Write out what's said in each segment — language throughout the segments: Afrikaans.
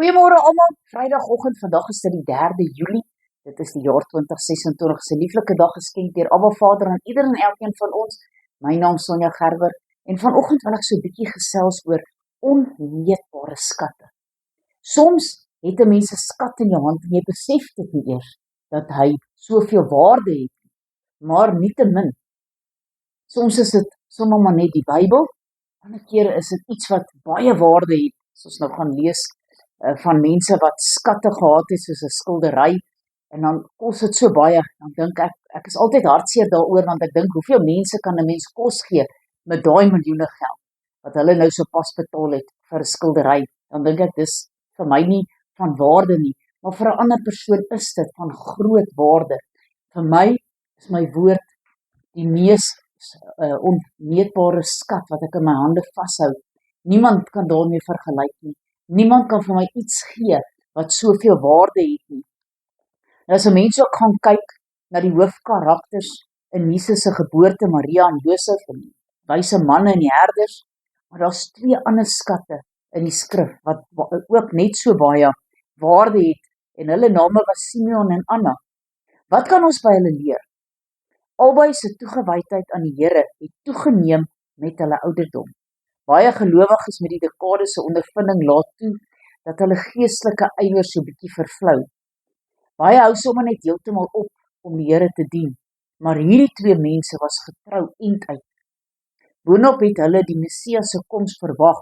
Goeiemôre almal, Vrydagoggend, vandag is dit die 3de Julie, dit is die jaar 2026, se lieflike dag geskenk deur Abba Vader aan ieder en elkeen van ons. My naam is Sonja Gerber, en vanoggend wil ek so 'n bietjie gesels oor onmeetbare skatte. Soms het 'n mens 'n skat in jou hand en jy besef dit nie eers, dat hy soveel waarde het, maar nietemin. Soms is dit sommer maar net die Bybel, ander kere is dit iets wat baie waarde het, as ons nou gaan lees van mense wat skatte gehad het, soos 'n skildery, en dan kos dit so baie, dan dink ek is altyd hartseer daaroor, want ek dink, hoeveel mense kan 'n mens kos gee met daai miljoene geld, wat hulle nou so pas betaal het vir 'n skildery, dan dink ek, dis vir my nie van waarde nie, maar vir 'n ander persoon is dit van groot waarde. Vir my is my woord die mees onmeetbare skat wat ek in my hande vashou. Niemand kan daarmee vergelyk nie. Niemand kan vir my iets gee wat soveel waarde het nie. Nou as 'n mens ook gaan kyk na die hoofkarakters in Jesus se geboorte, Maria en Josef, en die wyse manne en die herders, maar daar's 2 ander skatte in die skrif wat ook net so baie waarde het, en hulle name was Simeon en Anna. Wat kan ons by hulle leer? Albei se toegewydheid aan die Here het toegeneem met hulle ouderdom. Baie gelowiges met die dekades se ondervinding laat toe dat hulle geestelike ywer so bietjie vervlou. Baie hou sommer net heeltemal op om die Here te dien, maar hierdie 2 mense was getrou end uit. Boonop het hulle die Messias se koms verwag.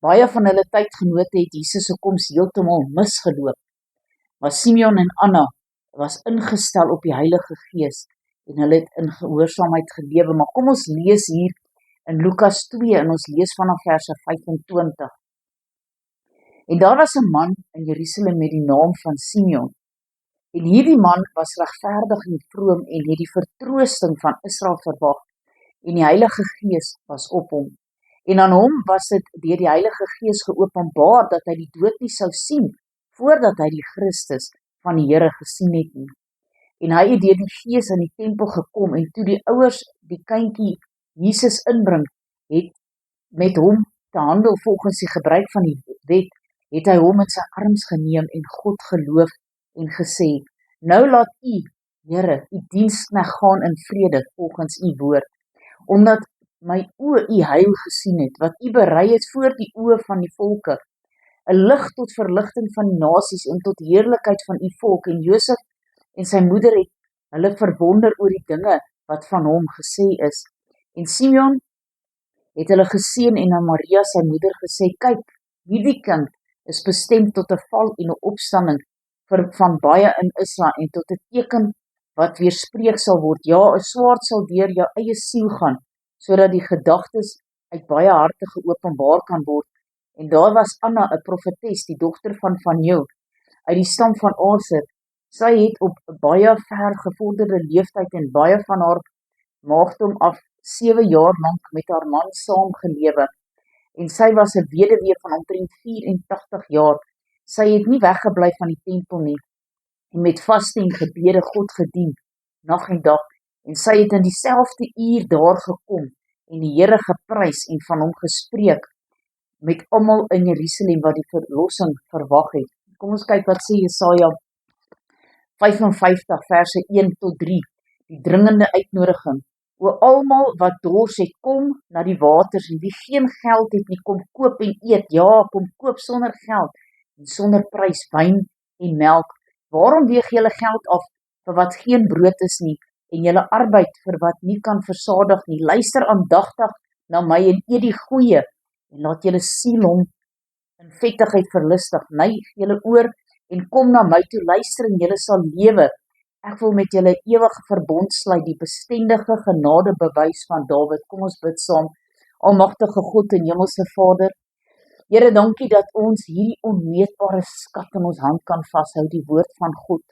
Baie van hulle tydgenote het Jesus se koms heeltemal misgeloop. Maar Simeon en Anna was ingestel op die Heilige Gees en hulle het in gehoorsaamheid gelewe. Maar kom ons lees hier in Lukas 2 en ons lees vanaf verse 25. En daar was 'n man in Jerusalem met die naam van Simeon. En hierdie man was regverdig en vroom en het die vertroosting van Israel verwag, en die Heilige Gees was op hom. En aan hom was dit deur die Heilige Gees geopenbaar dat hy die dood nie sou sien, voordat hy die Christus van die Here gesien het nie. En hy het deur die Gees in die tempel gekom, en toe die ouers die kindjie Jesus inbring, het met hom te handel volgens die gebruik van die wet, het hy hom in sy arms geneem en God geloof en gesê, nou laat u, Here, u diensknegt gaan in vrede volgens u woord, omdat my oë u heil gesien het, wat u berei het voor die oë van die volke, 'n lig tot verligting van die nasies en tot heerlikheid van u volk. En Josef en sy moeder het hulle verwonder oor die dinge wat van hom gesê is. En Simeon het hulle geseën en aan Maria sy moeder gesê, kyk, hierdie kind is bestem tot 'n val en 'n opstanding van baie in Israel en tot 'n teken wat weerspreek sal word. Ja, 'n swaard sal deur jou eie siel gaan, sodat die gedagtes uit baie harte geopenbaar kan word. En daar was Anna, 'n profetes, die dogter van Fanuel, uit die stam van Aser. Sy het op 'n baie ver gevorderde leeftyd en baie van haar maagdom af 7 jaar lank met haar man saam gelewe. En sy was 'n weduwee van omtrent 84 jaar. Sy het nie weggebly van die tempel nie, en met vaste en gebede God gedien, nag en dag. En sy het in dieselfde uur daar gekom, en die Here geprys en van hom gespreek, met almal in Jerusalem wat die verlossing verwag het. Kom ons kyk wat sê Jesaja 55 verse 1 tot 3, die dringende uitnodiging. O almal wat dors het, kom na die waters, en wie geen geld het nie, kom koop en eet. Ja, kom koop sonder geld en sonder prys wyn en melk. Waarom weeg julle geld af vir wat geen brood is nie, en julle arbeid vir wat nie kan versadig nie? Luister aandagtig na my en eet die goeie, en laat julle siel hom in vettigheid verlustig. Neig julle oor en kom na my toe, luister en julle sal lewe. Ek wil met julle ewige verbond sluit, die bestendige genade bewys van Dawid. Kom ons bid saam. Almagtige God en Hemelse Vader, Here, dankie dat ons hierdie onmeetbare skat in ons hand kan vashou, die woord van God.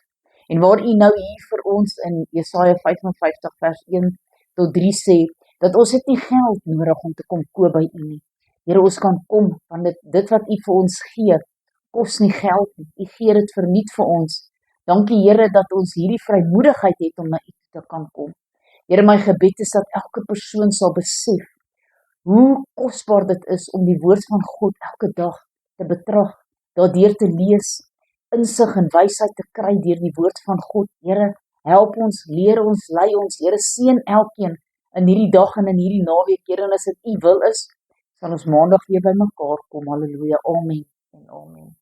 En waar u nou hier vir ons in Jesaja 55 vers 1 tot 3 sê, dat ons het nie geld nodig om te kom koop by u nie. Here, ons kan kom, want dit wat u vir ons gee, kos nie geld nie. U gee dit verniet vir ons. Dankie Here dat ons hierdie vrymoedigheid het om na u te kan kom. Here, my gebed is dat elke persoon sal besef hoe kosbaar dit is om die woord van God elke dag te betrag, daardeur te lees, insig en wysheid te kry deur die woord van God. Here, help ons, leer ons, lei ons, Here, seën elkeen in hierdie dag en in hierdie naweek, Here, en as dit U wil is, sal ons maandag weer by mekaar kom. Halleluja, amen en amen.